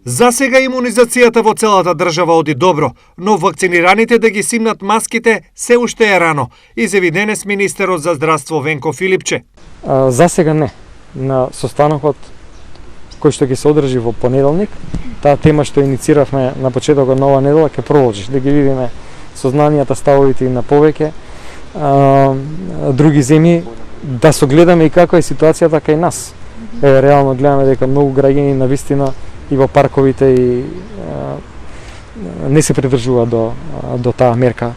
За сега имунизацијата во целата држава оди добро, но вакцинираните да ги симнат маските се уште е рано, изјави денес министерот за здравство Венко Филипче. За сега не. На состанокот кој што ќе се одржи во понеделник, таа тема што иницииравме на почетокот на оваа недела ќе продолжи, да ги видиме сознанијата, ставовите и на повеќе други земји, да согледаме и каква е ситуацијата кај нас. Реално гледаме дека многу граѓани на вистина и во парковите и не се придржува до таа мерка.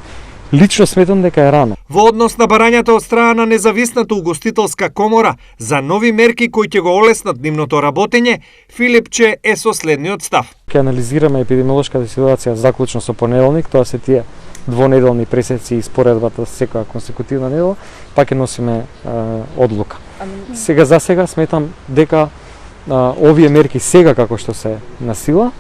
Лично сметам дека е рано. Во однос на барањата од страна на независната угостителска комора за нови мерки кои ќе го олеснат нивното работење, Филипче е со следниот став. Ќе анализираме епидемиолошката ситуација заклучно со понеделник, тоа се тие двонеделни пресеци и споредбата секоја консекутивна недела, па ќе носиме одлука. Сега за сега сметам дека овие мерки сега како што се на сила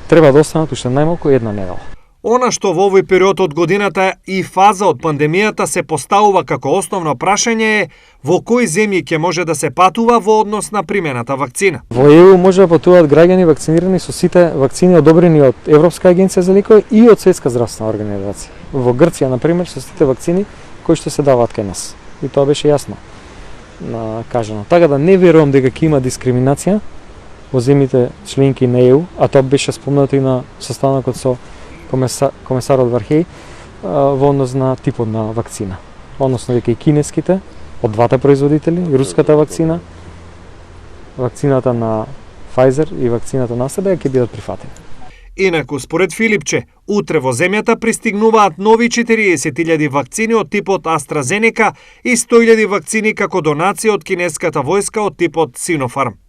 треба да останат уште најмалку една недела. Она што во овој период од годината и фаза од пандемијата се поставува како основно прашање е во кои земји ќе може да се патува во однос на примената вакцина. Во ЕУ може да патуваат граѓани вакцинирани со сите вакцини одобрени од Европска агенција за лекови и од Светска здравствена организација. Во Грција, например, со сите вакцини кои што се даваат кај нас. И тоа беше јасно кажано. Така да не верувам дека ќе има дискриминација во земјите членки на ЕУ, а тоа беше спомнато и на состанокот со комесарот Вархеј во однос на типот на вакцина. Односно дека и кинеските од двата производители, и руската вакцина, вакцината на Pfizer и вакцината на AstraZeneca ќе бидат прифатени. Инаку, според Филипче, утре во земјата пристигнуваат нови 40.000 вакцини од типот AstraZeneca и 100.000 вакцини како донација од кинеската војска од типот Sinopharm.